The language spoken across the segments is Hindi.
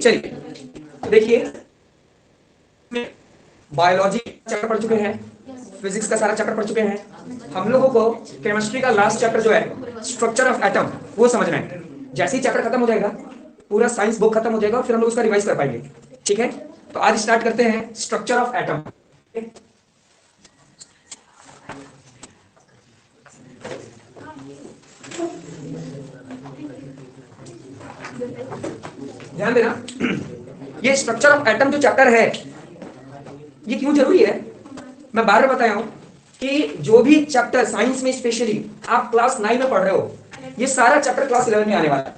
चलिए देखिए, बायोलॉजी चैप्टर पढ़ चुके हैं, फिजिक्स का सारा चैप्टर पढ़ चुके हैं। हम लोगों को केमिस्ट्री का लास्ट चैप्टर जो है स्ट्रक्चर ऑफ एटम वो समझना है। जैसे ही चैप्टर खत्म हो जाएगा पूरा साइंस बुक खत्म हो जाएगा और फिर हम लोग उसका रिवाइज कर पाएंगे। ठीक है, तो आज स्टार्ट करते हैं स्ट्रक्चर ऑफ एटम। ध्यान देना, ये स्ट्रक्चर ऑफ एटम जो चैप्टर है ये क्यों जरूरी है, मैं बार बार बताया हूं कि जो भी चैप्टर साइंस में स्पेशली आप क्लास 9 में पढ़ रहे हो ये सारा चैप्टर क्लास 11 में आने वाला है।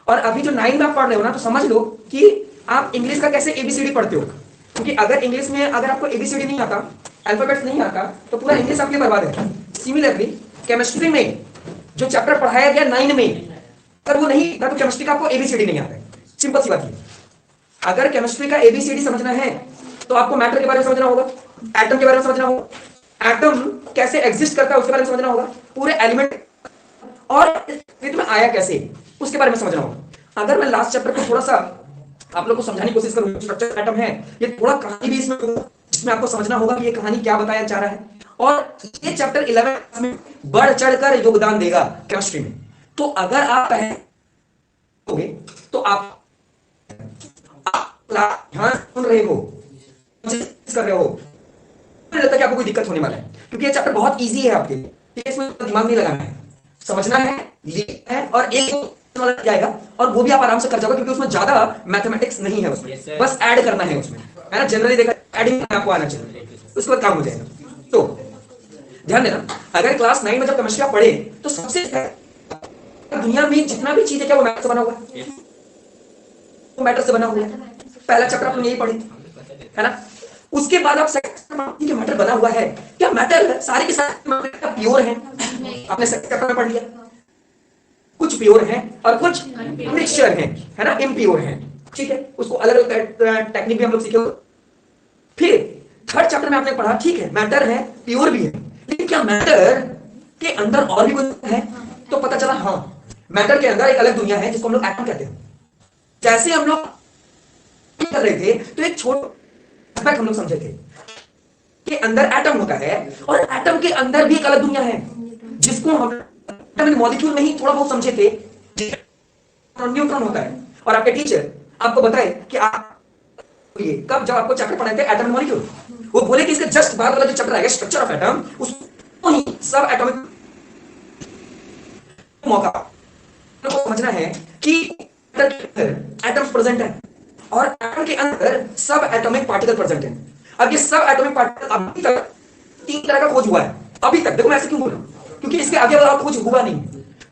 और अभी जो 9 में आप पढ़ रहे हो ना, तो समझ लो कि आप इंग्लिश का कैसे एबीसीडी पढ़ते हो, क्योंकि अगर इंग्लिश में अगर आपको एबीसीडी नहीं आता, अल्फाबेट्स नहीं आता, तो पूरा इंग्लिश आपके लिए बर्बाद है। सिमिलरली केमिस्ट्री में जो चैप्टर पढ़ाया गया 9 में, अगर वो नहीं था तो केमिस्ट्री का आपको एबीसीडी नहीं आता है। सिंपल सी बात है। अगर केमिस्ट्री का एबीसीडी समझना है तो आपको मैटर के बारे में समझना होगा, एटम के बारे में समझना होगा, एटम कैसे एग्जिस्ट करता है उसके बारे में समझना होगा, पूरे एलिमेंट और विद में आया कैसे उसके बारे में समझना होगा। अगर मैं लास्ट चैप्टर को थोड़ा सा आप लोग को समझाने की कोशिश करूं, स्ट्रक्चर एटम है, ये थोड़ा कहानी भी इसमें जिसमें आपको समझना होगा कि ये कहानी क्या बताया जा रहा है, और ये चैप्टर 11 में बढ़ चढ़कर योगदान देगा केमिस्ट्री में। तो अगर आप कहेंगे तो आप ध्यान सुन रहे हो, कर रहे हो, मुझे लगता है कि आपको कोई दिक्कत होने वाला है, क्योंकि ये चैप्टर बहुत इजी है आपके लिए। ठीक है, इसमें दिमाग नहीं लगाना है, समझना है, लिखना है और एक जाएगा और वो भी आप आराम से कर जाओगे, क्योंकि उसमें ज्यादा मैथमेटिक्स नहीं है, उसमें बस ऐड करना है उसमें, है ना। जनरली देखा एडिंग आपको आना चाहिए, उसके बाद काम हो जाएगा। तो ध्यान देना, अगर क्लास 9 में जब केमिस्ट्री आप पढ़े तो सबसे दुनिया में जितना भी चीज है क्या वो मैटर से बना हुआ है, वो मैटर से बना हुआ है। पहला चैप्टर आपने यही पढ़ी है ना। उसके बाद आप सेकंड के मैटर बना हुआ है, क्या मैटर सारे के सारे प्योर हैं, आपने सेकंड चैप्टर में पढ़ लिया। कुछ प्योर हैं और कुछ मिक्सचर हैं, है ना, इम्प्योर हैं। ठीक है, उसको अलग अलग टेक्निक भी हम लोग सीखे। फिर थर्ड चैप्टर में आपने पढ़ा, ठीक है मैटर है, प्योर भी है, लेकिन क्या मैटर के अंदर और भी कुछ है, तो पता चला हाँ मैटर के अंदर एक अलग दुनिया है जिसको हम लोग एटम कहते हैं। जैसे हम लोग कर रहे थे तो एक छोटा हम लोग समझे थे कि अंदर एटम होता है और एटम के अंदर भी एक अलग दुनिया है जिसको हम मॉलिक्यूल में ही थोड़ा बहुत समझे थे, न्यूट्रॉन होता है। और आपके टीचर आपको बताए कि आप ये कब जब आपको चैप्टर पढ़ाए थे एटम मॉलिक्यूल, वो बोले कि इसके जस्ट बाद वाला जो चैप्टर आएगा स्ट्रक्चर ऑफ एटम, उसको ही सब एटॉमिक मौका को समझना है कि एटम्स प्रेजेंट है और एटम के अंदर सब एटॉमिक पार्टिकल प्रेजेंट है। अब ये सब एटॉमिक पार्टिकल अभी तक 3 तरह का खोज हुआ है अभी तक। देखो मैं ऐसे क्यों बोल रहा हूं, क्योंकि इसके आगे वाला खोज हुआ नहीं,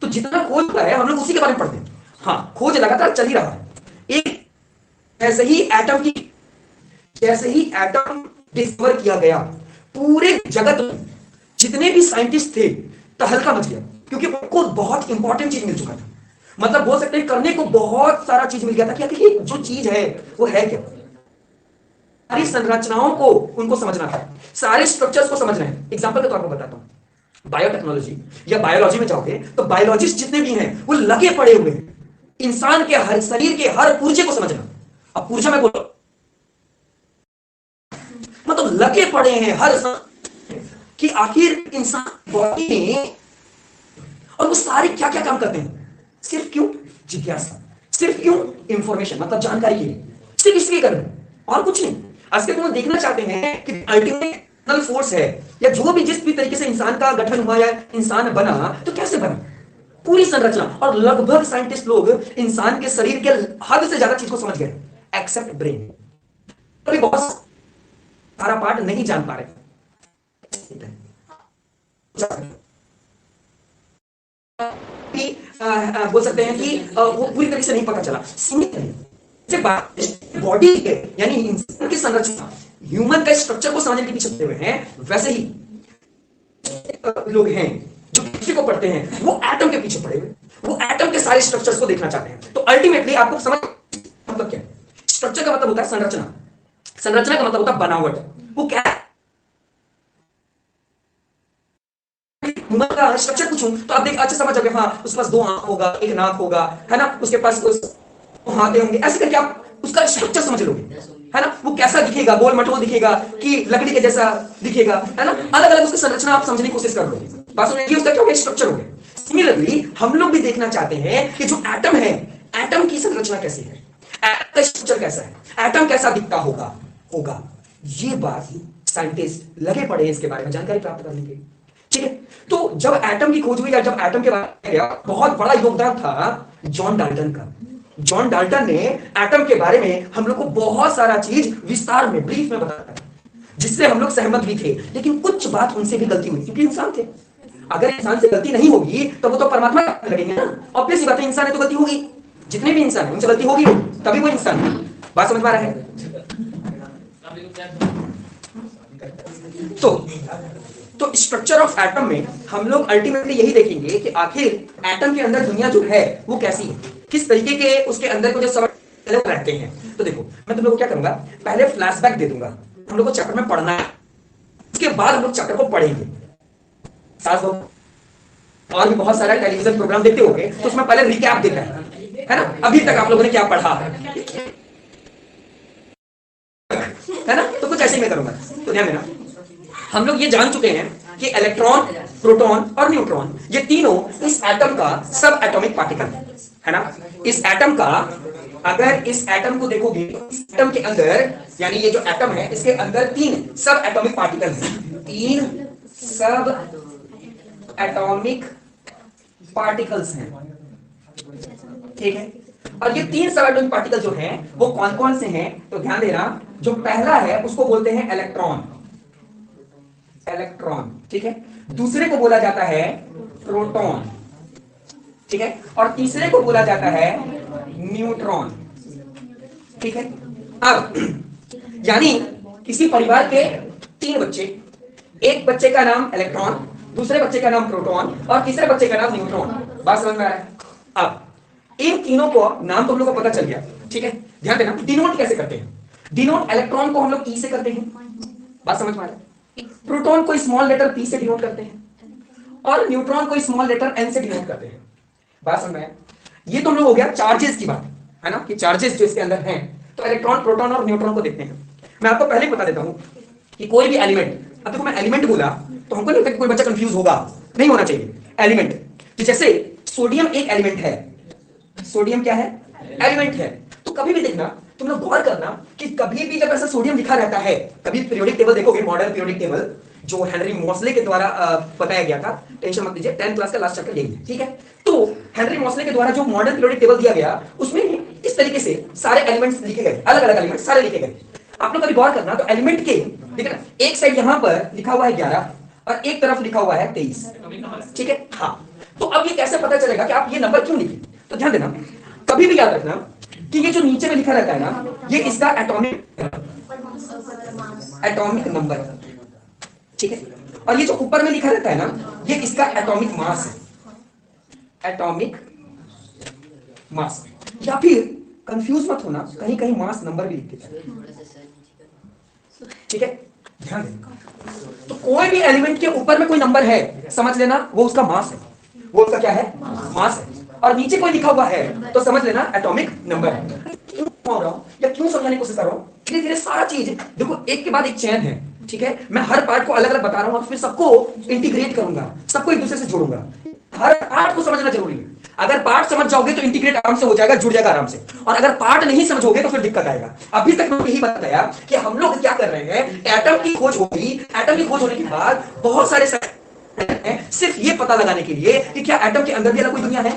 तो जितना खोज हुआ है हम लोग उसी के बारे में पढ़ते हैं। हाँ, खोज लगातार चल ही रहा है। एक जैसे ही एटम डिस्कवर किया गया, पूरे जगत में जितने भी साइंटिस्ट थे तहलका मच गया, क्योंकि उनको बहुत इंपॉर्टेंट चीज मिल चुका था। मतलब बोल सकते हैं करने को बहुत सारा चीज मिल गया था कि आखिर जो चीज है वो है क्या। सारी संरचनाओं को उनको समझना था, सारे स्ट्रक्चर्स को समझना है। एग्जांपल के तौर पर बताता हूं, बायोटेक्नोलॉजी या बायोलॉजी में जाओगे तो बायोलॉजिस्ट जितने भी हैं वो लगे पड़े हुए हैं इंसान के हर शरीर के हर पुर्जे को समझना। अब पुर्जा में बोलो मतलब लगे पड़े हैं हर कि आखिर इंसान बॉडी में और वो सारे क्या क्या काम करते हैं। सिर्फ क्यों? जिज्ञासा। सिर्फ क्यों? इंफॉर्मेशन, मतलब जानकारी के लिए, सिर्फ इसलिए कर रहे हैं और कुछ नहीं। असल में देखना चाहते हैं कि अल्टीमेट फोर्स है या जो भी जिस भी तरीके से इंसान का गठन हुआ या इंसान बना तो कैसे बना, पूरी संरचना। और लगभग साइंटिस्ट लोग इंसान के शरीर के हद से ज्यादा चीज को समझ गए एक्सेप्ट ब्रेन। तो बहुत सारा पार्ट नहीं जान पा रहे, बोल सकते हैं कि वो पूरी तरीके से नहीं पता चला, सीमित है। बॉडी के यानी इंसान की संरचना, ह्यूमन का स्ट्रक्चर को समझने के पीछे पड़े हुए हैं, वैसे ही लोग हैं जो किसी को पढ़ते हैं वो एटम के पीछे पड़े हुए, वो एटम के सारे स्ट्रक्चर्स को देखना चाहते हैं। तो अल्टीमेटली आपको समझ मतलब क्या है, स्ट्रक्चर का मतलब होता है संरचना, संरचना का मतलब होता है बनावट। वो क्या है, ह्यूमन का स्ट्रक्चर पूछूं तो आप देख अच्छा समझ जाओगे, हाँ उसके पास 2 आंख होगा, 1 नाक होगा, है ना, उसके पास हाथे होंगे, ऐसे करके आप उसका स्ट्रक्चर समझ लोगे, है ना। वो कैसा दिखेगा, गोल मटोल दिखेगा कि लकड़ी के जैसा दिखेगा, है ना। अलग अलग उसकी संरचना आप समझने की कोशिश कर लो, बात सुनिए, उसका क्या हो गया, स्ट्रक्चर हो गया। सिमिलरली हम लोग भी देखना चाहते हैं कि जो एटम है, एटम की संरचना कैसी है, एटम का स्ट्रक्चर कैसा है, एटम कैसा दिखता होगा होगा ये बात साइंटिस्ट लगे पड़े हैं इसके बारे में जानकारी प्राप्त करने के लिए, ठीक है। तो जब एटम की खोज हुई या जब एटम के बारे में गया, बहुत बड़ा योगदान था जॉन डाल्टन का। जॉन डाल्टन ने एटम के बारे में हम लोग को बहुत सारा चीज विस्तार में, ब्रीफ में बताया, जिससे हम लोग सहमत भी थे, लेकिन कुछ बात उनसे भी गलती हुई, क्योंकि इंसान थे। अगर इंसान से गलती नहीं होगी तो वो तो परमात्मा लगेंगे ना, ऑब्वियस बात है, इंसान है तो गलती होगी, जितने भी इंसान है उनसे गलती होगी, तभी वो इंसान है। बात समझ में आ रहा है। तो स्ट्रक्चर ऑफ एटम में हम लोग अल्टीमेटली यही देखेंगे कि आखिर एटम के अंदर दुनिया जो है वो कैसी है, किस तरीके के उसके अंदर को जो सब रहते हैं। तो देखो मैं तुम लोग को क्या करूंगा, पहले फ्लैशबैक दे दूंगा, हम लोग को चैप्टर में पढ़ना है, उसके बाद हम लोग चैप्टर को पढ़ेंगे। साथ और भी बहुत सारा टेलीविजन प्रोग्राम देखते होंगे, तो उसमें पहले रिकैप देता है ना, अभी तक आप लोगों ने क्या पढ़ा है ना। तो कुछ ऐसे ही मैं करूंगा, तो ध्यान देना। हम लोग ये जान चुके हैं कि इलेक्ट्रॉन, प्रोटॉन और न्यूट्रॉन, ये तीनों इस एटम का सब एटॉमिक पार्टिकल है ना। इस एटम का, अगर इस एटम को देखोगे तो इस एटम के अंदर, यानी ये जो एटम है इसके अंदर 3 सब एटॉमिक पार्टिकल हैं, 3 सब एटॉमिक पार्टिकल्स हैं, ठीक है। और ये 3 सब एटॉमिक पार्टिकल जो हैं वो कौन कौन से हैं, तो ध्यान देना। जो पहला है उसको बोलते हैं इलेक्ट्रॉन, इलेक्ट्रॉन, ठीक है। दूसरे को बोला जाता है प्रोटॉन, ठीक है। और तीसरे को बोला जाता है न्यूट्रॉन, ठीक है। अब यानी किसी परिवार के 3 बच्चे, एक बच्चे का नाम इलेक्ट्रॉन, दूसरे बच्चे का नाम प्रोटॉन और तीसरे बच्चे का नाम न्यूट्रॉन। बात समझ में आ रहा है। अब इन तीनों को नाम तो हम लोग को पता चल गया, ठीक है। ध्यान देना, डिनोट कैसे करते हैं। डिनोट इलेक्ट्रॉन को हम लोग ई से करते हैं, बात समझ में आ रहा है। प्रोटॉन को स्मॉल लेटर पी से डिनोट करते हैं और न्यूट्रॉन को स्मॉल लेटर एन से डिनोट करते हैं। बात समझ में। ये तो हम लोग हो गया चार्जेस की बात, है ना, कि चार्जेस जो इसके अंदर हैं। तो इलेक्ट्रॉन, प्रोटॉन और न्यूट्रॉन को देखते हैं। मैं आपको पहले ही बता देता हूं कि कोई भी एलिमेंट, अब देखो मैं एलिमेंट बोला तो हमको नहीं लगता कि कोई बच्चा कंफ्यूज होगा, नहीं होना चाहिए। एलिमेंट तो जैसे सोडियम एक एलिमेंट है, सोडियम क्या है, एलिमेंट है। तो कभी भी देखना, तुम लोग गौर करना कि कभी भी जब ऐसा सोडियम लिखा रहता है, कभी पीरियोडिक टेबल देखोगे, मॉडर्न पीरियोडिक टेबल जो हेनरी मॉसले के द्वारा बताया गया था, टेंशन मत लीजिए, 10th क्लास का लास्ट चैप्टर यही है, ठीक है। तो हेनरी मॉसले के द्वारा जो मॉडर्न पीरियोडिक टेबल दिया गया, उसमें इस तरीके से सारे एलिमेंट्स लिखे गए, अलग अलग एलिमेंट सारे लिखे गए। आप लोग कभी गौर करना, तो एलिमेंट के ठीक है ना, एक साइड यहां पर लिखा हुआ है 11 और एक तरफ लिखा हुआ है 23, ठीक है। हाँ, तो अब ये कैसे पता चलेगा कि आप ये नंबर क्यों लिखे। तो ध्यान देना, कभी भी याद रखना कि ये जो नीचे में लिखा रहता है ना, ये इसका एटॉमिक नंबर, ठीक है। और ये जो ऊपर में लिखा रहता है ना, ये इसका एटॉमिक मास है, एटॉमिक मास। या फिर कंफ्यूज मत होना, कहीं कहीं मास नंबर भी लिख देते हैं, ठीक है। ध्यान देना, तो कोई भी एलिमेंट के ऊपर में कोई नंबर है, समझ लेना वो उसका मास है, वो उसका क्या है, मास है। और नीचे कोई लिखा हुआ है तो समझ लेना एटॉमिक नंबर है। क्यों रहा हूं या क्यों समझाने की कोशिश कर रहा हूं, धीरे धीरे सारा चीज देखो, एक के बाद एक चैन है, ठीक है। मैं हर पार्ट को अलग अलग बता रहा हूं और फिर सबको इंटीग्रेट करूंगा, सबको एक दूसरे से जोड़ूंगा। हर पार्ट को समझना जरूरी है। अगर पार्ट समझ जाओगे तो इंटीग्रेट आराम से हो जाएगा, जुड़ जाएगा आराम से। और अगर पार्ट नहीं समझोगे तो फिर दिक्कत आएगा। अभी तक मैंने यही बताया कि हम लोग क्या कर रहे हैं, एटम की खोज होगी, एटम की खोज होने के बाद बहुत सारे सिर्फ ये पता लगाने के लिए कि क्या एटम के अंदर भी अलग कोई दुनिया है।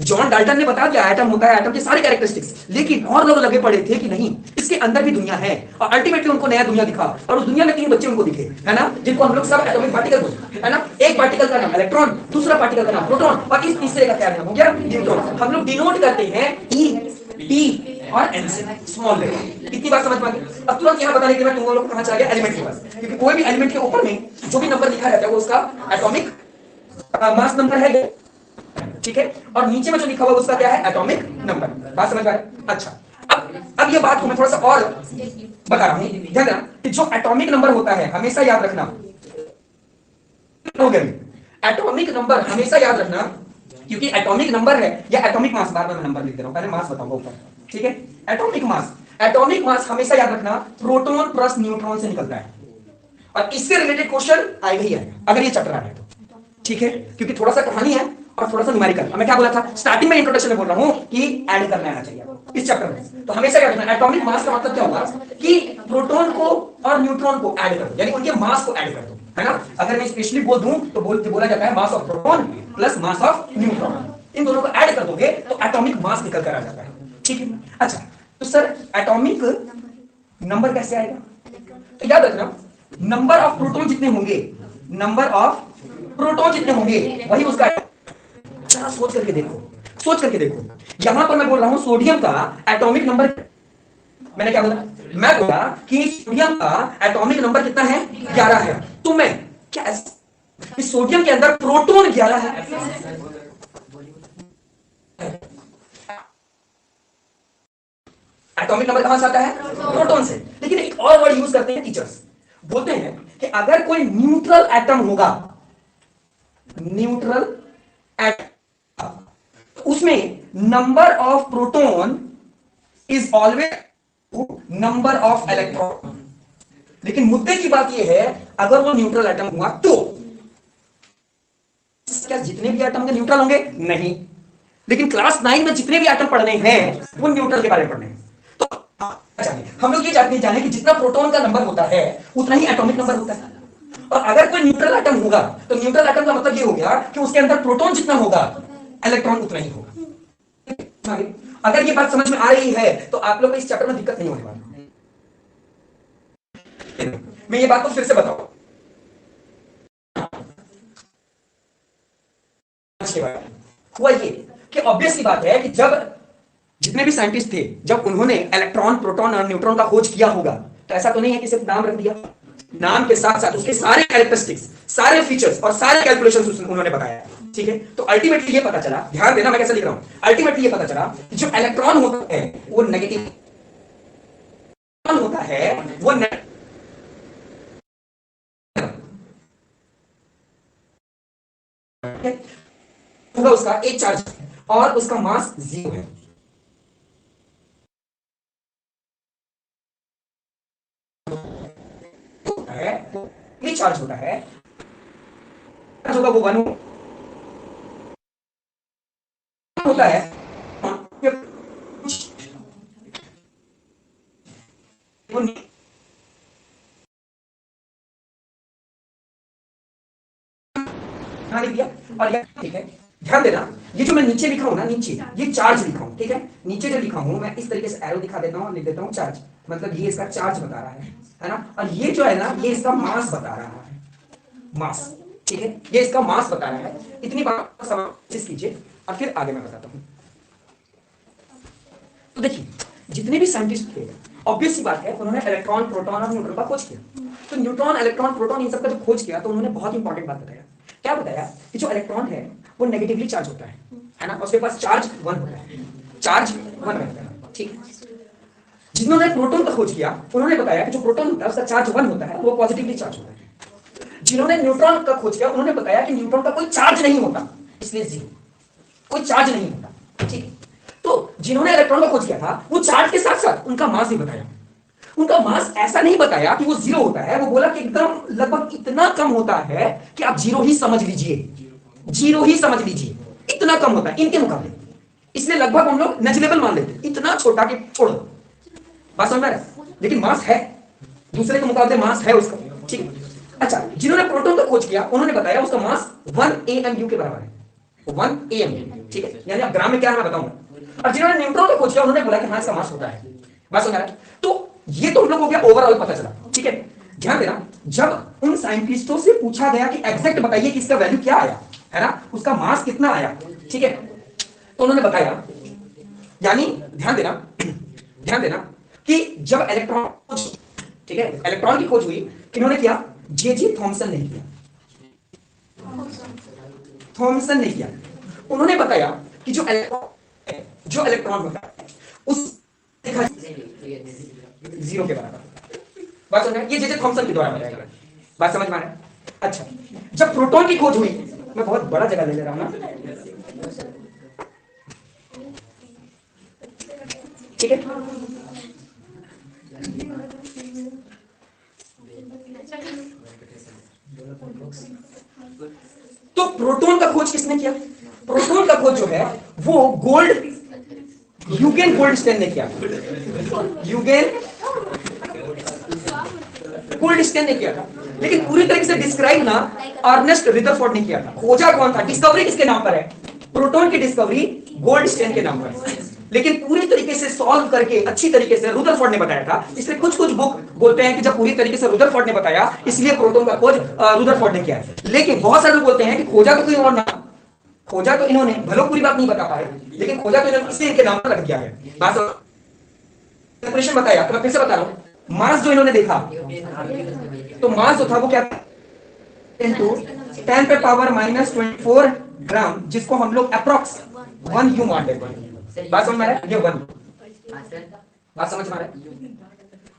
जॉन डाल्टन ने बता दिया एटम होता है, एटम के सारे कैरेक्टरिस्टिक्स, लेकिन और लोग लगे पड़े थे कि नहीं, इसके अंदर भी दुनिया है। और अल्टीमेटली उनको नया दुनिया दिखा, और उस दुनिया में 3 बच्चे उनको दिखे, है ना, जिनको हम लोग सब एटॉमिक पार्टिकल बोलते हैं, है ना। एक पार्टिकल का नाम इलेक्ट्रॉन, दूसरा पार्टिकल का नाम प्रोटॉन और इस तीसरे का क्या नाम हो गया, न्यूट्रॉन। हम लोग डिनोट करते हैं ई, टी और एन से, स्मॉल लेटर। इतनी बात समझ में आ गई। अब तुरंत यहाँ बताने के बाद तुम लोग कहां चला गया, एलिमेंट के पास, क्योंकि कोई भी एलिमेंट के ऊपर में जो भी नंबर लिखा रहता है वो उसका एटॉमिक मास नंबर है, ठीक है। और नीचे में जो लिखा हुआ उसका क्या है, एटॉमिक नंबर। बात समझ में आ रही। अच्छा, अब ये बात को मैं थोड़ा सा और बता रहा हूं, ध्यान देना कि जो एटॉमिक नंबर होता है हमेशा याद रखना, एटॉमिक नंबर हमेशा याद रखना क्योंकि एटॉमिक नंबर है या एटॉमिक मास, बार बार मैं नंबर लिख दे रहा हूं, पहले मास बताऊंगा ऊपर, ठीक है। एटॉमिक मास, एटॉमिक मास हमेशा याद रखना प्रोटॉन प्लस न्यूट्रॉन से निकलता है, और इससे रिलेटेड क्वेश्चन आएगा ही आएगा अगर ये चैप्टर आ रहा है तो, ठीक है। क्योंकि थोड़ा सा कहानी है और थोड़ा सा न्यूमेरिकल। मैं क्या बोला था स्टार्टिंग में, इंट्रोडक्शन में बोल रहा हूं कि ऐड करना आना चाहिए इस चैप्टर में। तो हमेशा क्या करना, एटॉमिक मास का मतलब क्या होगा कि प्रोटॉन को और न्यूट्रॉन को ऐड कर दो, यानी उनके मास को ऐड कर दो, है ना। अगर मैं स्पेशली बोल दूं तो बोला जाता है mass of proton plus mass of neutron, इन दोनों को ऐड कर दोगे तो एटॉमिक मास निकल कर आ जाता है, ठीक है। अच्छा, तो सर एटॉमिक नंबर कैसे आएगा? तो याद रखना नंबर ऑफ प्रोटॉन जितने होंगे, नंबर ऑफ प्रोटॉन जितने होंगे वही उसका, जरा सोच करके देखो, सोच करके देखो। यहां पर मैं बोल रहा हूं सोडियम का एटॉमिक नंबर, मैंने क्या बोला, मैं बोला कि सोडियम का एटॉमिक नंबर कितना है, 11 है। तो मैं क्या इस सोडियम के अंदर प्रोटॉन 11 है, एटॉमिक नंबर कहां से आता है, प्रोटॉन से। लेकिन एक और वर्ड यूज करते हैं टीचर्स, बोलते हैं कि अगर कोई न्यूट्रल एटम होगा, न्यूट्रल एटम, उसमें number of proton is always number of electron. लेकिन मुद्दे की बात यह है अगर वो न्यूट्रल एटम हुआ तो क्या जितने भी एटम के न्यूट्रल होंगे? नहीं। लेकिन क्लास 9 में जितने भी एटम पढ़ने हैं वो न्यूट्रल के बारे में पढ़ने हैं। तो अच्छा, हम लोग ये जाने कि जितना प्रोटॉन का नंबर होता है उतना ही एटॉमिक नंबर होता है। और अगर कोई न्यूट्रल एटम होगा तो न्यूट्रल एटम का मतलब ये हो गया कि उसके अंदर प्रोटॉन जितना होगा इलेक्ट्रॉन उतना ही होगा। अगर ये बात समझ में आ रही है तो आप लोग को इस चैप्टर में दिक्कत नहीं होने वाली। मैं ये बात को फिर से बताऊं, हुआ ये कि ऑब्वियस सी बात है कि जब जितने भी साइंटिस्ट थे, जब उन्होंने इलेक्ट्रॉन, प्रोटॉन और न्यूट्रॉन का खोज किया होगा तो ऐसा तो नहीं है कि सिर्फ नाम रख दिया, नाम के साथ साथ उसके सारे कैरेक्टरिस्टिक्स, सारे फीचर्स और सारे कैलकुलेशंस उन्होंने बताया, ठीक है। तो अल्टीमेटली ये पता चला, ध्यान देना मैं कैसे लिख रहा हूं, अल्टीमेटली ये पता चला कि जो इलेक्ट्रॉन होता है वो नेगेटिव होता है, वो होगा उसका एक चार्ज और उसका मास 0 है। ये चार्ज होता है, चार्ज होगा वो 1 होता है, लिख दिया। और ठीक है, ध्यान देना ये जो मैं नीचे लिखा हूं ना, नीचे ये चार्ज लिखा हूं, ठीक है। नीचे जो लिखा हूं मैं इस तरीके से एरो दिखा देता हूं और लिख देता हूं चार्ज, मतलब ये इसका चार्ज बता रहा है ना। और ये जो है ना ये इसका मास बता रहा है, मास, ठीक है, ये इसका मास बता रहा है। इतनी बात समझ कीजिए और फिर आगे मैं बताता हूं। तो देखिए जितने भी साइंटिस्ट थे ऑब्वियस सी बात है उन्होंने इलेक्ट्रॉन, प्रोटॉन और न्यूट्रॉन का खोज किया। तो न्यूट्रॉन, इलेक्ट्रॉन, प्रोटॉन इन सब का जो खोज किया तो उन्होंने बहुत इंपॉर्टेंट बात बताया। क्या बताया कि जो इलेक्ट्रॉन है वो नेगेटिवली चार्ज होता है ना, उसके पास चार्ज 1 होता है, चार्ज 1 रहता है, ठीक है। जिन्होंने प्रोटॉन का खोज किया उन्होंने बताया कि जो प्रोटॉन होता है उसका चार्ज 1 होता है, वो पॉजिटिवली चार्ज होता है। जिन्होंने न्यूट्रॉन का खोज किया उन्होंने बताया कि न्यूट्रॉन का कोई चार्ज नहीं होता, इसलिए 0, कोई चार्ज नहीं होता, ठीक है। तो जिन्होंने इलेक्ट्रॉन का खोज किया था वो चार्ज के साथ साथ उनका मास भी बताया। उनका मास ऐसा नहीं बताया कि वो 0 होता है, वो बोला कि एकदम लगभग इतना कम होता है कि आप 0 ही समझ लीजिए, 0 ही समझ लीजिए, इतना कम होता है इनके मुकाबले। इसलिए लगभग हम लोग नेग्लिजिबल मान लेते हैं, इतना छोटा कि छोड़ो, बात समझ में आ रहा है। लेकिन मास है, दूसरे के मुकाबले मास है उसका, ठीक है। अच्छा, जिन्होंने प्रोटॉन का खोज किया उन्होंने बताया उसका मास 1 AMU के बराबर है, 1 AMU, ठीक है, यानी आप ग्राम में क्या है मैं बताऊंगा। और जिन्होंने न्यूट्रॉन का खोज किया उन्होंने बोला कि हाँ इसका मास होता है, बात समझ आ रहा है। तो ये तो हम लोग हो गया ओवरऑल पता चला, ठीक है। ध्यान देना जब उन साइंटिस्टों से पूछा गया कि एग्जैक्ट बताइए कि इसका वैल्यू क्या आया, है ना, उसका मास कितना आया, ठीक है, तो उन्होंने बताया, यानी ध्यान देना कि जब इलेक्ट्रॉन, ठीक है, इलेक्ट्रॉन की खोज हुई किन्होंने किया, जे थॉमसन ने किया, थॉमसन ने किया। उन्होंने बताया कि जो इलेक्ट्रॉन होता है उस 0 के बराबर, बात समझ, ये जे थॉमसन के द्वारा बताया गया, बात समझ में आ रहा है। अच्छा, जब प्रोटॉन की खोज हुई मैं बहुत बड़ा जगह ले रहा हूं ना, ठीक है। तो प्रोटॉन का खोज किसने किया? प्रोटॉन का खोज जो है वो यूगेन गोल्डस्टेन ने किया। यूगेन गोल्डस्टेन ने किया था, लेकिन पूरी तरीके से डिस्क्राइब ना अर्नेस्ट रदरफोर्ड ने किया था। खोजा कौन था? डिस्कवरी किसके नाम पर है? प्रोटॉन की डिस्कवरी गोल्डस्टेन के नाम पर है, लेकिन पूरी तरीके से सॉल्व करके अच्छी तरीके से रदरफोर्ड ने बताया था। इसलिए कुछ कुछ बुक बोलते हैं कि जब पूरी तरीके से रदरफोर्ड ने बताया इसलिए प्रोटॉन का खोज रदरफोर्ड ने किया है। लेकिन बहुत सारे लोग बोलते हैं कि खोजा तो कोई और ना, खोजा तो इन्होंने, भले पूरी बात नहीं बता पाए, लेकिन खोजा तो इन्होंने इसलिए इनके नाम पर रख दिया है। बात कैलकुलेशन बताया तो मैं फिर से बता रहा हूं। मास जो इन्होंने देखा, तो मास जो था वो क्या था? 10 पे पावर माइनस 24 ग्राम, जिसको हम लोग अप्रोक्स 1 यू मान लेते हैं। बात समझ में आ रहा है? ये 1 बात समझ में आ रहा है?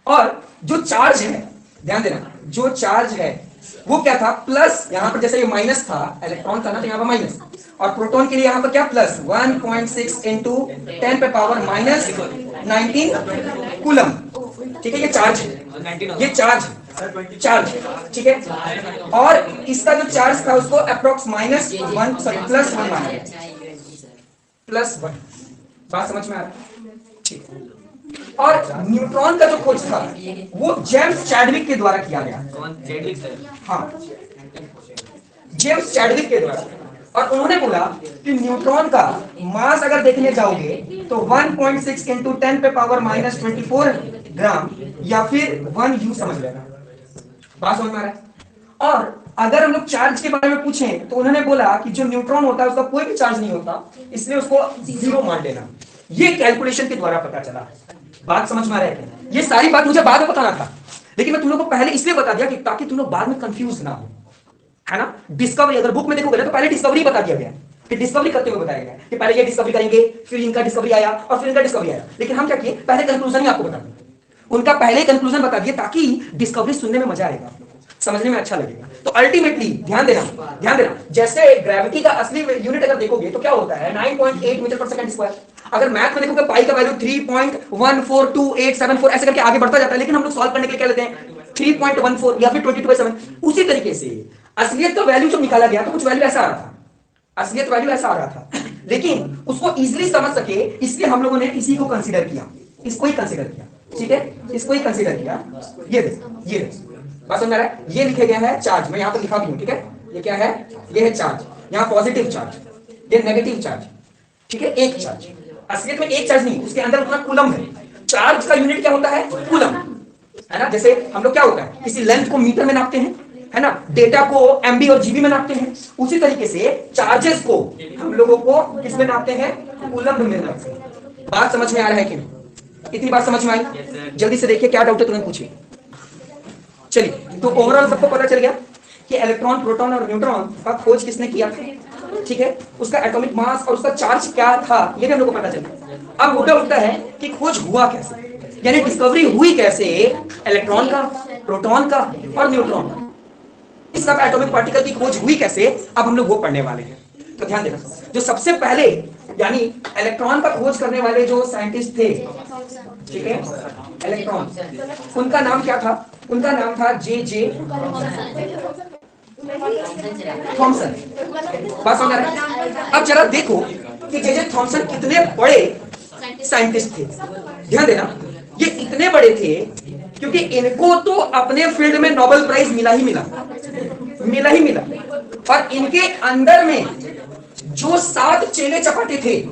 और जो चार्ज है, ध्यान देना, जो चार्ज है वो क्या था? प्लस, यहां पर जैसे ये माइनस था, इलेक्ट्रॉन था ना, तो यहां पर माइनस, और प्रोटॉन के लिए यहां पर क्या? प्लस 1.6 इंटू 10 पे पावर माइनस 19 कूलम। ठीक है, ये चार्ज है, ये चार्ज, ठीक है। और इसका जो चार्ज था उसको अप्रोक्स माइनस 1, सॉरी प्लस 1 माना, प्लस 1। बात समझ में आ रहा है? ठीक है। और न्यूट्रॉन का जो खोज था वो जेम्स चैडविक के द्वारा किया गया। कौन? Chadwick sir? हाँ, जेम्स चैडविक के द्वारा। और उन्होंने बोला कि न्यूट्रॉन का मास अगर देखने जाओगे तो 1.6 इंटू 10 पे पावर माइनस 24 ग्राम या फिर 1 यू समझ लेना। बात समझ में आ रहा है? और अगर हम लोग चार्ज के बारे में पूछें तो उन्होंने बोला कि जो न्यूट्रॉन होता है उसका कोई भी चार्ज नहीं होता, इसलिए उसको 0 मान लेना। ये कैलकुलेशन के द्वारा पता चला। बात समझ में आ रहा है? ये सारी बात मुझे बाद में बताना था, लेकिन मैं तुम लोग को पहले इसलिए बता दिया कि ताकि तुम लोग बाद में कंफ्यूज ना हो, है ना। डिस्कवरी अगर बुक में देखोगे तो पहले डिस्कवरी बता दिया गया कि डिस्कवरी करते हुए बताया गया कि पहले ये डिस्कवरी करेंगे, फिर इनका डिस्कवरी आया और फिर इनका डिस्कवरी आया। लेकिन हम क्या किए? पहले कंक्लूजन ही आपको बता दिया, उनका पहले कंक्लूजन बता दिया, ताकि डिस्कवरी सुनने में मजा आएगा, समझने में अच्छा लगेगा। तो अल्टीमेटली ध्यान देना, जैसे ग्रेविटी का असली यूनिट अगर देखोगे तो क्या होता है? 9.8 मीटर पर सेकंड स्क्वायर। अगर मैथ में देखोगे पाई का वैल्यू 3.142874 ऐसे करके आगे बढ़ता जाता है, लेकिन हम लोग सॉल्व करने के लिए क्या लेते हैं? 3.14 या फिर 22/7। उसी तरीके से असलियत का वैल्यू जब निकाला गया तो कुछ वैल्यू ऐसा आ रहा था, असलियत वैल्यू ऐसा आ रहा था, लेकिन उसको इजीली समझ सके इसलिए हम लोगों ने इसी को कंसीडर किया, इसको ही कंसीडर किया। ठीक है, इसको ही कंसीडर किया। ये बात समझ में आ रहा है? ये लिखे गया है चार्ज, मैं यहां पर लिखा भी हूं। ठीक है, ये क्या है? ये है चार्ज, यहां पॉजिटिव चार्ज, ये नेगेटिव चार्ज। ठीक है, एक चार्ज, असलियत में एक चार्ज नहीं, उसके अंदर उतना कूलम है। चार्ज का यूनिट क्या होता है? कूलम, है ना। जैसे हम लोग क्या होता है, किसी लेंथ को मीटर में नापते हैं, है ना, डेटा को एमबी और जीबी में नापते हैं, उसी तरीके से चार्जेस को हम लोगों को किस में नापते हैं? कूलम में नापते हैं। बात समझ में आ रहा है कि नहीं? इतनी बात समझ में आई? जल्दी से देखिए, क्या डाउट है तुरंत पूछिए। चलिए, तो ओवरऑल सबको पता चल गया कि इलेक्ट्रॉन, प्रोटॉन और न्यूट्रॉन का खोज किसने किया। ठीक है, उसका एटॉमिक मास और उसका चार्ज क्या था ये भी हम लोग को पता चल गया। अब मुद्दा उठता है कि खोज हुआ कैसे, यानी डिस्कवरी हुई कैसे इलेक्ट्रॉन का, प्रोटॉन का और न्यूट्रॉन का, इस सब एटॉमिक पार्टिकल की खोज हुई कैसे, अब हम लोग वो पढ़ने वाले हैं। तो ध्यान देना, जो सबसे पहले यानी इलेक्ट्रॉन का खोज करने वाले जो साइंटिस्ट थे, ठीक है, इलेक्ट्रॉन, उनका नाम क्या था? उनका नाम था जे थॉमसन। बात समझ आ रहा है? अब जरा देखो कि जे थॉमसन कितने बड़े साइंटिस्ट थे। ध्यान देना, ये इतने बड़े थे क्योंकि इनको तो अपने फील्ड में नोबेल प्राइज मिला ही मिला, और इनके अंदर में जो 7 चेले चपाटे थे,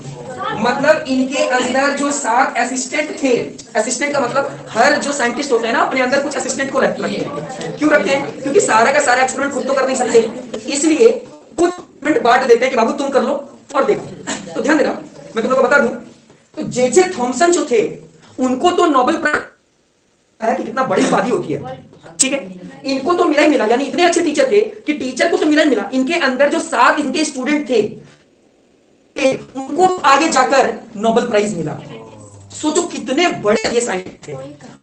मतलब इनके अंदर जो 7 असिस्टेंट थे, असिस्टेंट का मतलब हर जो साइंटिस्ट होते हैं ना अपने अंदर कुछ असिस्टेंट को रखते हैं। क्यों रखते हैं? क्योंकि सारा का सारा एक्सपेरिमेंट खुद तो कर नहीं सकते, इसलिए कुछ मिनट बांट देते हैं कि बाबू तुम कर लो और देखो। तो ध्यान देना, मैं तुम लोगों को बता दूं, तो जे थॉमसन जो थे उनको तो नोबेल प्राइज है कि कितना बड़ी उपाधि होती है। ठीक है, इनको तो मिला ही मिला, यानी इतने अच्छे टीचर थे कि टीचर को तो मिला ही मिला, इनके अंदर जो 7 इनके स्टूडेंट थे उनको आगे जाकर नोबेल प्राइज मिला। सोचो कितने बड़े ये साइंटिस्ट थे।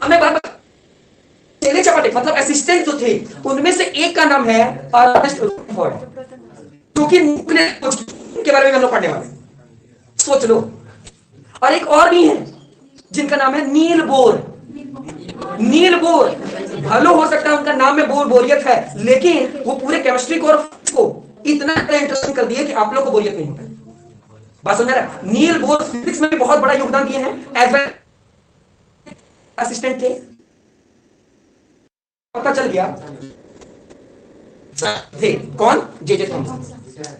हमें बात चेले चपाटे मतलब असिस्टेंट जो थे उनमें से एक का नाम है अर्नेस्ट रदरफोर्ड। क्योंकि के बारे में हम लोग पढ़ने वाले हैं, सोच लो। और एक और भी है जिनका नाम है नील बोर। नील बोर, भलो हो सकता है उनका नाम में बोरियत है, लेकिन वो पूरे केमिस्ट्री को इतना इंटरेस्टिंग कर दिए कि आप लोग को बोरियत नहीं होता। बात समझ रहा है? नील बोर फिजिक्स में भी बहुत बड़ा योगदान दिए हैं, एज वेल असिस्टेंट थे। पता चल गया थे कौन? J Thomson.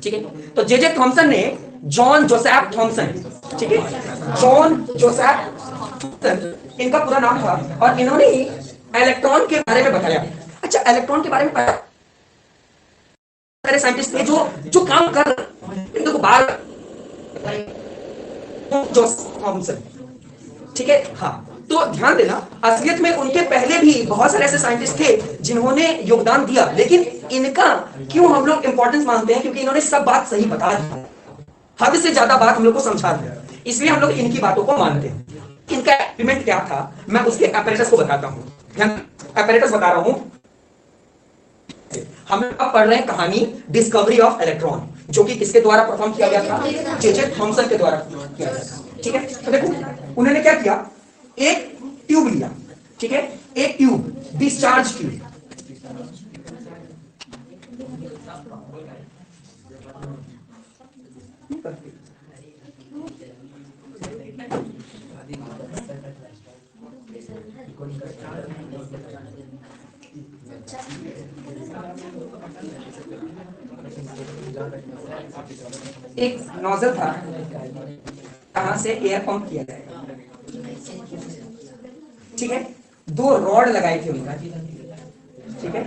ठीक है, तो जे थॉमसन ने जॉन जोसेफ थॉमसन, ठीक है, जॉन जोसेफ थॉमसन इनका पूरा नाम था, और इन्होंने ही इलेक्ट्रॉन के बारे में बताया। अच्छा, इलेक्ट्रॉन के बारे में पता, सारे साइंटिस्ट थे जो काम कर इनको बार जोसेफ थॉमसन, ठीक है। हाँ, तो ध्यान देना, असलियत में उनके पहले भी बहुत सारे ऐसे साइंटिस्ट थे जिन्होंने योगदान दिया, लेकिन इनका क्यों हम लोग इंपॉर्टेंस मानते हैं? क्योंकि इन्होंने सब बात सही बता दी, हद से ज्यादा बात हम लोग को समझा दिया, इसलिए हम लोग इनकी बातों को मानते हैं। इनका एक्सपेरिमेंट क्या था, मैं उसके अपैरेटस को बताता हूं। अपैरेटस बता रहा हूं। हम अब पढ़ रहे हैं कहानी डिस्कवरी ऑफ इलेक्ट्रॉन, जो कि किसके द्वारा परफॉर्म किया गया था? जे थॉमसन के द्वारा किया गया था। ठीक है, तो देखो उन्होंने क्या किया, एक ट्यूब लिया, ठीक है, एक ट्यूब, डिस्चार्ज ट्यूब, एक नोजल था, कहां से एयर पंप किया जाए, ठीक है, दो रॉड लगाई थी उनका, ठीक है,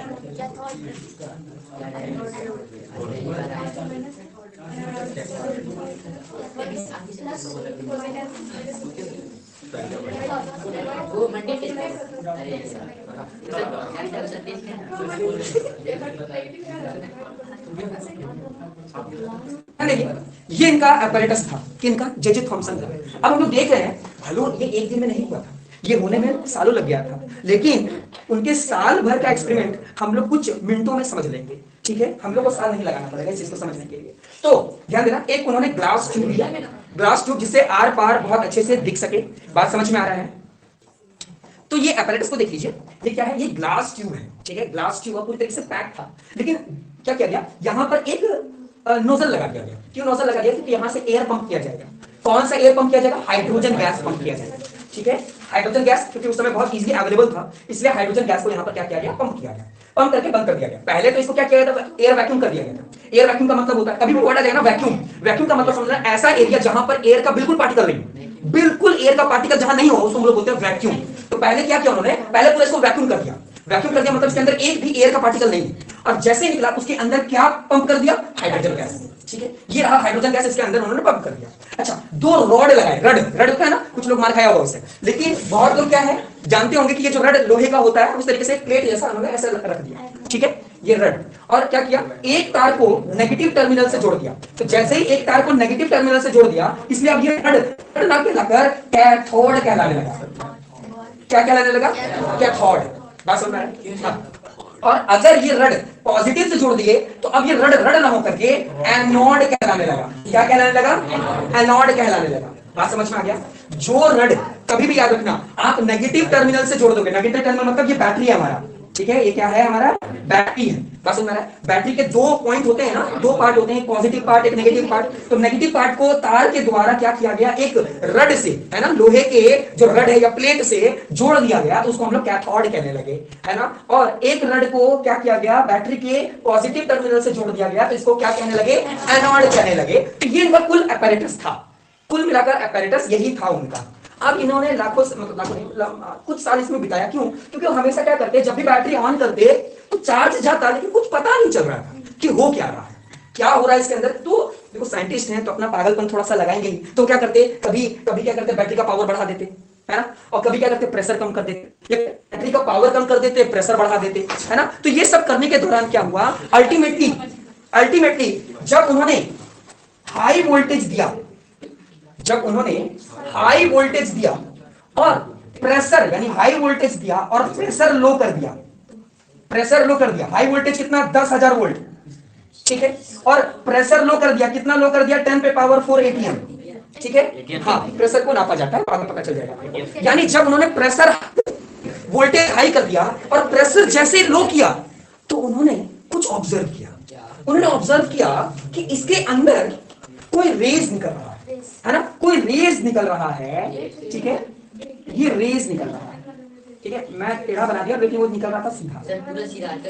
ये इनका apparatus था, किनका? जे थॉमसन का। अब हम लोग देख रहे हैं, हेलो, ये एक दिन में नहीं हुआ था, ये होने में सालों लग गया था, लेकिन उनके साल भर का एक्सपेरिमेंट हम लोग कुछ मिनटों में समझ लेंगे, ठीक है। हम लोग को साल नहीं लगाना पड़ेगा इस चीज को समझने के लिए। तो ध्यान देना, एक उन्होंने ग्लास ट्यूब लिया, ग्लास ट्यूब जिससे आर पार बहुत अच्छे से दिख सके। बात समझ में आ रहा है? तो ये अपैरेटस को देख लीजिए, ये क्या है? ये ग्लास ट्यूब है, ठीक है, ग्लास ट्यूब पूरी तरीके से पैक था, लेकिन क्या किया गया, यहां पर एक नोजल लगा दिया गया। क्यों नोजल लगा दिया? क्योंकि यहां से एयर पंप किया जाएगा। कौन सा एयर पंप किया जाएगा? हाइड्रोजन गैस पंप किया जाएगा, ठीक है, हाइड्रोजन गैस, क्योंकि उस समय बहुत इजीली अवेलेबल था, इसलिए हाइड्रोजन गैस को यहां पर क्या किया गया? पंप किया गया। पंप करके बंद कर दिया गया। पहले तो इसको क्या किया गया था? एयर वैक्यूम कर दिया गया था। एयर वैक्यूम का मतलब होता है, कभी भी वर्ड आ जाएगा ना वैक्यूम, वैक्यूम का मतलब समझना ऐसा एरिया जहां पर एयर का बिल्कुल पार्टिकल नहीं, बिल्कुल एयर का पार्टिकल जहां नहीं हो उसको हम लोग बोलते हैं वैक्यूम। तो पहले क्या किया उन्होंने? पहले पूरा इसको वैक्यूम कर दिया। वैक्यूम कर दिया मतलब इसके अंदर एक भी एयर का पार्टिकल नहीं, और जैसे निकला उसके अंदर क्या पंप कर दिया? हाइड्रोजन गैस, ठीक है, ये रहा हाइड्रोजन गैस, इसके अंदर उन्होंने पंप कर दिया। अच्छा, दो रॉड लगाए, रड, रड होता है ना, कुछ लोग मार खाया होगा उससे, लेकिन बहुत लोग क्या है जानते होंगे कि ये जो रड लोहे का होता है, उस तरीके से प्लेट जैसा उन्होंने ऐसे रख दिया, ठीक है, ये रड। और क्या किया? एक तार को नेगेटिव टर्मिनल से जोड़ दिया। तो जैसे ही एक तार को नेगेटिव टर्मिनल से जोड़ दिया, इसलिए अब ये रड ना कहलाकर कैथोड कहलाने लगा। क्या कहलाने लगा? कैथोड। बात समझ में आ रहा है? और अगर ये रड पॉजिटिव से जोड़ दिए तो अब ये रड रड ना होकर के एनोड कहलाने लगा। क्या कहलाने लगा? एनोड कहलाने लगा। बात समझ में आ गया? जो रड, कभी भी याद रखना, आप नेगेटिव टर्मिनल से जोड़ दोगे, नेगेटिव टर्मिनल मतलब ये बैटरी है हमारा, ठीक है, ये क्या है? हमारा बैटरी है। बस समझ में आ रहा है? बैटरी के दो पॉइंट होते हैं ना, दो पार्ट होते हैं, पॉजिटिव पार्ट, एक नेगेटिव पार्ट। तो नेगेटिव पार्ट को तार के द्वारा क्या किया गया? एक रड से, है ना, लोहे के जो रड है या प्लेट से जोड़ दिया गया, तो उसको हम लोग कैथोड कहने लगे, है ना। और एक रड को क्या किया गया? बैटरी के पॉजिटिव टर्मिनल से जोड़ दिया गया, तो इसको क्या कहने लगे? एनोड कहने लगे। तो ये इनका कुल apparatus था, कुल मिलाकर apparatus यही था उनका। अब इन्होंने लाखों कुछ साल इसमें बिताया। क्यों? क्योंकि हमेशा क्या करते, जब भी बैटरी ऑन करते तो चार्ज जाता, लेकिन कुछ पता नहीं चल रहा था कि हो क्या रहा है, क्या हो रहा है इसके अंदर। तो देखो साइंटिस्ट हैं तो अपना पागलपन थोड़ा सा लगाएंगे ही। तो क्या करते, कभी कभी क्या करते, बैटरी का पावर बढ़ा देते, है ना, और कभी क्या करते, प्रेशर कम कर देते, बैटरी का पावर कम कर देते, प्रेशर बढ़ा देते, है ना। तो ये सब करने के दौरान क्या हुआ, अल्टीमेटली जब उन्होंने हाई वोल्टेज दिया, जब उन्होंने हाई वोल्टेज दिया और प्रेशर, यानी हाई वोल्टेज दिया और प्रेशर लो कर दिया, प्रेशर लो कर दिया। हाई वोल्टेज कितना? 10,000 वोल्ट, ठीक है, और प्रेशर लो कर दिया, कितना लो कर दिया, 10 पे पावर 4 ATM, ठीक है। हाँ, प्रेशर को नापा जाता है, बाद में पता चल जाएगा। यानी जब उन्होंने प्रेशर वोल्टेज हाई कर दिया और प्रेशर जैसे लो किया तो उन्होंने कुछ ऑब्जर्व किया। उन्होंने ऑब्जर्व किया कि इसके अंदर कोई रेज निकल रहा है ना, कोई रेज निकल रहा है, ठीक है, ये रेज निकल रहा है, ठीक है। मैं टेढ़ा बना दिया लेकिन वो निकल रहा था सीधा,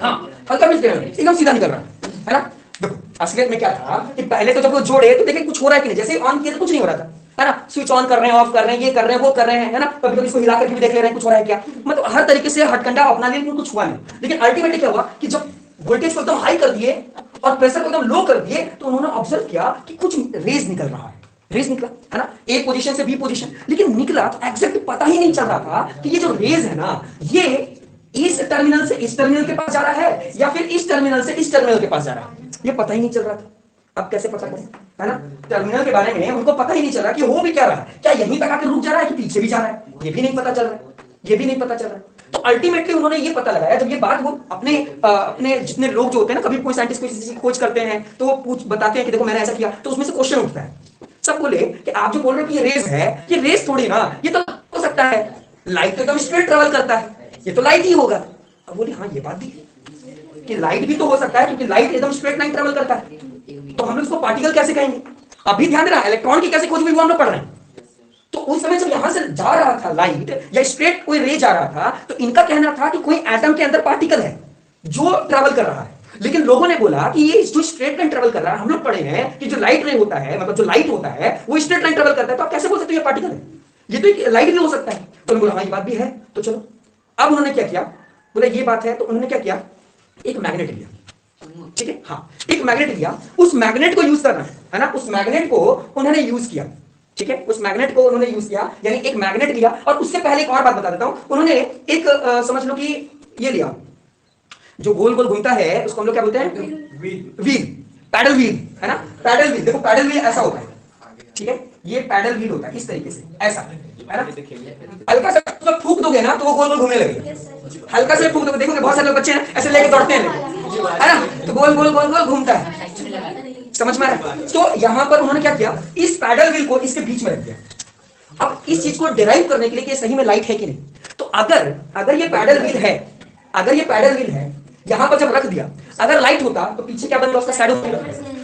हाँ हल्का भी एकदम सीधा निकल रहा है ना। देखो असलियत में क्या था कि पहले तो जब वो जोड़े तो देखे कुछ हो रहा है कि नहीं, जैसे ऑन किया तो कुछ नहीं हो रहा था, है ना। स्विच ऑन कर रहे हैं, ऑफ कर रहे हैं, ये कर रहे हैं, वो कर रहे हैं, है ना। कभी कभी इसको हिला करके भी देख ले रहे हैं कुछ हो रहा है क्या, मतलब हर तरीके से हथकंडा अपना लिए, लेकिन कुछ हुआ नहीं। लेकिन अल्टीमेटली क्या हुआ कि जब वोल्टेज को एकदम हाई कर दिए और प्रेशर को एकदम लो कर दिए तो उन्होंने ऑब्जर्व किया कि कुछ रेज निकल रहा है, रेज निकला, है ना, ए पोजीशन से बी पोजीशन, लेकिन निकला तो एग्जैक्ट पता ही नहीं चल रहा था कि ये जो रेज है ना, ये इस टर्मिनल से इस टर्मिनल के पास जा रहा है या फिर इस टर्मिनल से इस टर्मिनल के पास जा रहा है, ये पता ही नहीं चल रहा था। अब कैसे पता करें, है ना। टर्मिनल के बारे में उनको पता ही नहीं चल रहा कि हो भी क्या रहा है, क्या यहीं तक आकर रुक जा रहा है कि पीछे भी जा रहा है, ये भी नहीं पता चल रहा है, ये भी नहीं पता चल रहा है। तो अल्टीमेटली उन्होंने ये पता लगाया, जब ये बात वो अपने जितने लोग जो होते हैं ना, कभी कोई साइंटिस्ट कोई खोज करते हैं तो वो बताते हैं कि देखो मैंने ऐसा किया, तो उसमें से क्वेश्चन उठता है, सब बोले कि आप जो बोल रहे हो कि ये रेस है, ये रेस थोड़ी ना, ये तो हो सकता है लाइट तो एकदम स्ट्रेट ट्रेवल करता है, ये तो लाइट ही होगा। अब बोले हाँ ये बात भी है कि लाइट भी तो हो सकता है, क्योंकि लाइट एकदम स्ट्रेट लाइन ट्रेवल करता है, तो हम लोग इसको पार्टिकल कैसे कहेंगे। अभी ध्यान देना, इलेक्ट्रॉन की कैसे खोज हुई वो हम लोग पढ़ रहे हैं। तो उस समय जब यहां से जा रहा था लाइट या स्ट्रेट कोई रे जा रहा था, तो इनका कहना था कि कोई एटम के अंदर पार्टिकल है जो ट्रेवल कर रहा है। लेकिन लोगों ने बोला कि ये जो स्ट्रेट लाइन ट्रेवल कर रहा है, हम लोग पढ़े हैं कि जो लाइट रे होता है, मतलब जो लाइट होता है वो स्ट्रेट लाइन ट्रेवल करता है, तो आप कैसे बोल सकते हो ये पार्टिकल है, ये तो लाइट भी हो सकता है। तो उन्होंने बोला हाँ ये बात भी है, तो चलो। अब उन्होंने क्या किया, बोला ये बात है, तो उन्होंने क्या किया, एक मैग्नेट लिया, ठीक है, हाँ एक मैग्नेट लिया, उस मैग्नेट को यूज करना है ना, उस मैग्नेट को उन्होंने यूज किया, ठीक है, उस मैग्नेट को उन्होंने यूज किया, यानी एक मैग्नेट लिया। और उससे पहले एक और बात बता देता हूं, उन्होंने एक समझ लो कि ये लिया जो गोल गोल घूमता है, उसको हम लोग क्या बोलते हैं, व्हील, पैडल व्हील, है ना, पैडल व्हील। देखो पैडल व्हील ऐसा होता है, ठीक है, ये पैडल व्हील होता है इस तरीके से, ऐसा, है ना। हल्का सा फूक दोगे ना तो वो गोल गोल घूमने लगेगा, हल्का से फूक दोगे, देखोगे बहुत सारे लोग बच्चे हैं ऐसे लेके दौड़ते हैं, है ना, तो गोल गोल गोल गोल घूमता है, समझ में आ रहा है। तो यहां पर उन्होंने क्या किया, इस पैडल व्हील को इसके बीच में रख दिया। अब इस चीज को डिराइव करने के लिए कि सही में लाइट है कि नहीं, तो अगर ये पैडल व्हील है, अगर ये पैडल व्हील है, यहां पर जब रख दिया, अगर लाइट होता तो पीछे क्या बनेगा, उसका शैडो बनेगा।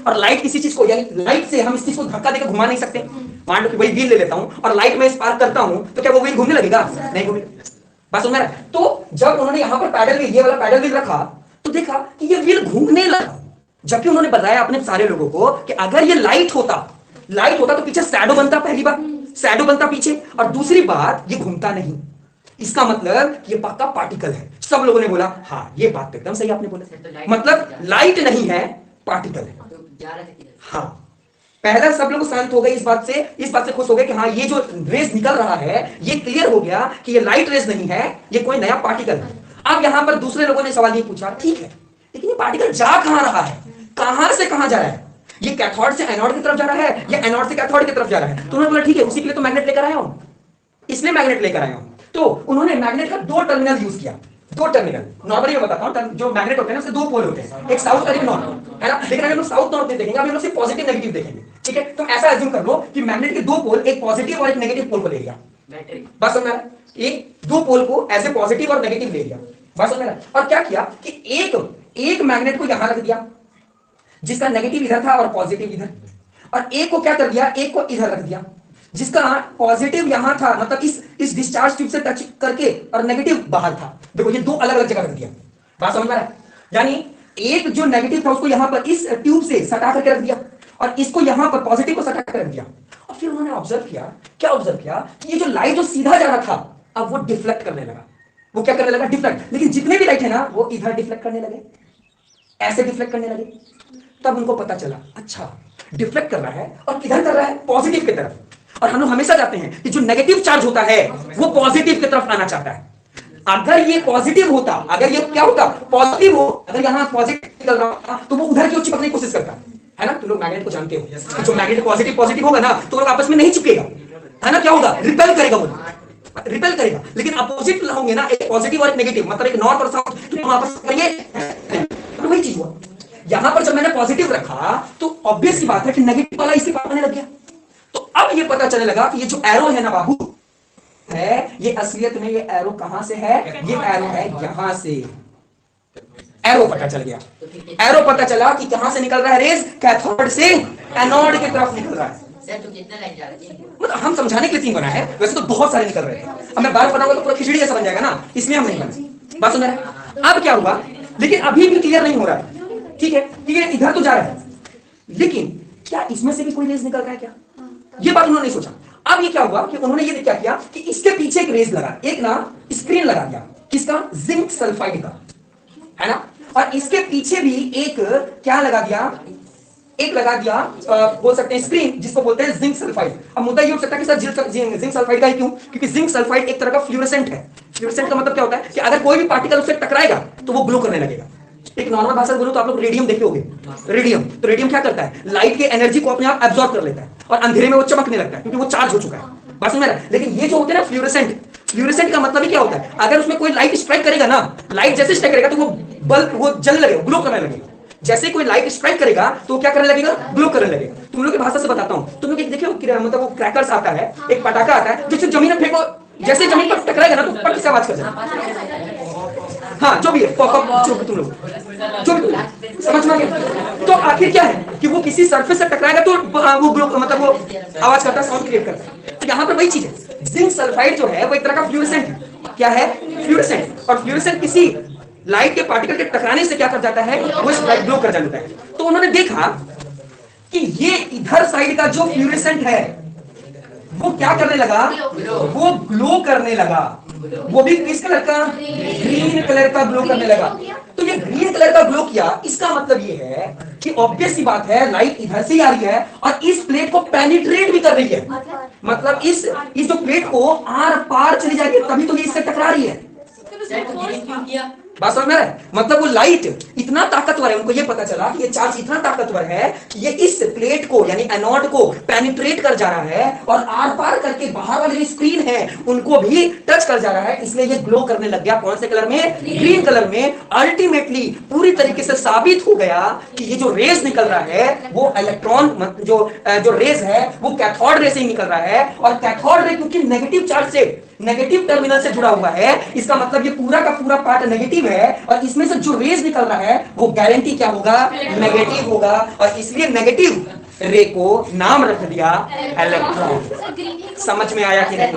और लाइट किसी चीज को, यानी लाइट से हम इस चीज को धक्का देकर घुमा नहीं सकते। मान लो कि वही व्हील ले लेता हूं और लाइट में स्पार्क करता हूं, तो क्या वो व्हील घूमने लगेगा, नहीं घूमेगा। बस समझ रहा है। तो जब उन्होंने यहां पर पैडल व्हील, ये वाला पैडल व्हील रखा, तो देखा कि ये व्हील घूमने लगा। जबकि उन्होंने बताया अपने सारे लोगों को कि अगर ये लाइट होता तो पीछे शैडो बनता, पहली बात शैडो बनता पीछे, और दूसरी बात ये घूमता नहीं। इसका मतलब ये पक्का पार्टिकल है। सब लोगों ने बोला हाँ ये बात तो एकदम सही आपने बोला, मतलब लाइट नहीं है, पार्टिकल है। हाँ, पहला सब लोग शांत हो गए इस बात से खुश हो गए कि हाँ ये जो रेस निकल रहा है ये क्लियर हो गया कि ये लाइट रेस नहीं है, ये कोई नया पार्टिकल है। अब यहां पर दूसरे लोगों ने सवाल ये पूछा, ठीक है लेकिन ये पार्टिकल जा कहां रहा है, कहां से कहां जा रहा है, ये कैथोड से एनोड की तरफ जा रहा है या एनोड से कैथोड की तरफ जा रहा है। तो उन्होंने बोला ठीक है, उसी के लिए तो मैग्नेट लेकर आया हूं, इसलिए मैग्नेट लेकर आया हूं। तो उन्होंने मैग्नेट का 2 टर्मिनल यूज किया, 2 टर्मिनल। नॉर्मली मैं बताता हूं, जो मैग्नेट होते हैं उसके 2 पोल होते हैं, एक साउथ और एक नॉर्थ, है ना। लेकिन अगर हम साउथ नॉर्थ देखेंगे, अभी हम लोग सिर्फ पॉजिटिव नेगेटिव देखेंगे, ठीक है। तो ऐसा अज्यूम कर लो कि मैग्नेट के 2 पोल, एक पॉजिटिव और एक नेगेटिव पोल को ले लिया, बस समझ में, एक 2 पोल को ऐसे पॉजिटिव और नेगेटिव ले लिया, बस समझ में। और क्या किया कि एक मैग्नेट को यहां रख दिया जिसका नेगेटिव इधर था और पॉजिटिव इधर, और एक को क्या कर दिया, एक को इधर रख दिया जिसका पॉजिटिव यहां था, मतलब इस डिस्चार्ज ट्यूब से टच करके, और नेगेटिव बाहर था। देखो ये 2 अलग अलग जगह रख दिया, बात समझ में आ रहा है। यानी एक जो नेगेटिव था उसको यहां पर इस ट्यूब से सटा करके रख दिया, और इसको यहां पर पॉजिटिव को सटा कर रख दिया। और फिर उन्होंने ऑब्जर्व किया, क्या ऑब्जर्व किया कि ये जो लाइट जो सीधा जा रहा था, अब वो डिफ्लेक्ट करने लगा। वो क्या करने लगा, डिफ्लेक्ट। लेकिन जितने भी लाइट है ना वो इधर डिफ्लेक्ट करने लगे, ऐसे डिफ्लेक्ट करने लगे। तब उनको पता चला अच्छा डिफ्लेक्ट कर रहा है, और किधर कर रहा है, पॉजिटिव की तरफ। और हम लोग हमेशा जाते हैं कि जो नेगेटिव चार्ज होता है वो पॉजिटिव की तरफ आना चाहता है। अगर ये पॉजिटिव होता, अगर ये क्या होता, पॉजिटिव हो, अगर यहां पॉजिटिव निकल रहा होता तो वो उधर की ओर चिपकने की कोशिश करता है ना। तो लोग मैग्नेट को जानते हो, जो मैग्नेट पॉजिटिव होगा ना तो लोग आपस में नहीं चिपकेगा, है ना। क्या होगा, रिपेल करेगा, वो रिपेल करेगा। लेकिन अपोजिट होंगे ना, एक पॉजिटिव और एक नेगेटिव, मतलब एक नॉर्थ और साउथ, तो आपस में करेंगे, तो वही चीज हुआ। यहां पर जब मैंने पॉजिटिव रखा तो ऑब्वियस सी बात है कि नेगेटिव वाला इसी पार आने लग गया। तो अब ये पता चलने लगा कि ये जो एरो है ना बाबू है, ये असलियत में ये एरो कहां से है, ये एरो है यहां से। एरो पता चल गया, एरो पता चला कि कहां से निकल रहा है रेज, कैथोड से एनोड की तरफ निकल रहा है। तो कितना लाइन जा रही है? मतलब हम समझाने के लिए 3 बना है, वैसे तो बहुत सारे निकल रहे थे। अब मैं 12 बनाऊंगा तो पूरा खिचड़ी जैसा बन जाएगा ना, इसमें हम नहीं बने। बात सुन रहे हैं? अब क्या हुआ, लेकिन अभी भी क्लियर नहीं हो रहा है। ठीक है, इधर तो जा रहा है, लेकिन क्या इसमें से भी कोई रेज निकल रहा है क्या? ये बात उन्होंने नहीं सोचा। अब ये क्या हुआ कि उन्होंने ये क्या किया कि इसके पीछे एक रेज लगा, एक ना स्क्रीन लगा दिया, किसका, जिंक सल्फाइड का, है ना। और इसके पीछे भी एक क्या लगा दिया, एक लगा दिया बोल सकते हैं स्क्रीन, जिसको बोलते हैं जिंक सल्फाइड। अब मुद्दा ये हो सकता है कि सर जिंक सल्फाइड का ही क्यों, क्योंकि जिंक सल्फाइड एक तरह का फ्लोरेसेंट है। फ्लोरेसेंट का मतलब क्या होता है कि अगर कोई भी पार्टिकल उससे टकराएगा तो वो ग्लो करने लगेगा। एक नॉर्मल भाषा में बोलूं तो आप लोग रेडियम देखे होंगे, रेडियम, तो रेडियम क्या करता है, लाइट की एनर्जी को अपने आप एब्जॉर्ब कर लेता है और अंधेरे में वो चमकने लगता है क्योंकि वो चार्ज हो चुका है। बात समझ रहा है? लेकिन ये जो होते हैं ना फ्लोरेसेंट, फ्लोरेसेंट का मतलब ही क्या होता है, अगर उसमें कोई लाइट स्ट्राइक करेगा ना, लाइट जैसे स्ट्राइक करेगा तो वो बल्ब वो जलने लगेगा, ग्लो करने लगेगा। जैसे कोई लाइट स्ट्राइक करेगा तो क्या करने लगेगा, ग्लो करने लगेगा। तुम लोग की भाषा से बताता हूं, तुम लोग देखे हो मतलब वो क्रैकर्स आता है, एक पटाखा आता है जिसे जमीन में फेंको, जैसे जमीन पर टकराएगा ना तो पट से आवाज कर जाएगा। हाँ जो भी है, जो भी तुम लोग जो भी समझ में आ गया। तो आखिर क्या है कि वो किसी सरफेस से टकराएगा तो वो ग्लो मतलब वो आवाज करता है, साउंड क्रिएट करता है। तो यहाँ पर वही चीज है, जिंक सल्फाइड जो है वो एक तरह का फ्लोरेसेंट है। क्या है, फ्लोरेसेंट। और फ्लोरेसेंट किसी लाइट के पार्टिकल के टकराने से क्या कर जाता है, वो ग्लो कर जाता है। तो उन्होंने देखा कि ये इधर साइड का जो फ्लोरेसेंट है वो क्या करने लगा, वो ग्लो करने लगा। वो भी किस कलर का, ग्रीन कलर का ग्लो करने लगा। तो ये ग्रीन कलर का ग्लो किया, इसका मतलब ये है कि ऑब्वियस सी बात है लाइट इधर से ही आ रही है और इस प्लेट को पेनिट्रेट भी कर रही है। मतलब इस जो प्लेट को आर पार चली जाएगी, तभी तो ये इससे टकरा रही है। बात समझ में आ रहा है? मतलब वो लाइट इतना ताकतवर है, उनको ये पता चला कि ये चार्ज इतना ताकतवर है कि ये इस प्लेट को यानी एनोड को पेनिट्रेट कर जा रहा है और आर पार करके बाहर वाली जो स्क्रीन है उनको भी टच कर जा रहा है। इसलिए ये ग्लो करने लग गया। कौन से कलर में, ग्रीन कलर में। अल्टीमेटली पूरी तरीके से साबित हो गया कि ये जो रेज निकल रहा है वो इलेक्ट्रॉन जो रेज है वो कैथोड रे से ही निकल रहा है। और कैथोड रे क्योंकि नेगेटिव चार्ज से, नेगेटिव टर्मिनल से जुड़ा हुआ है, इसका मतलब ये पूरा का पूरा पार्ट नेगेटिव है और इसमें से जो रेज निकल रहा है वो गारंटी क्या होगा, नेगेटिव होगा। और इसलिए नेगेटिव रे को नाम रख दिया इलेक्ट्रॉन। समझ में आया कि नहीं?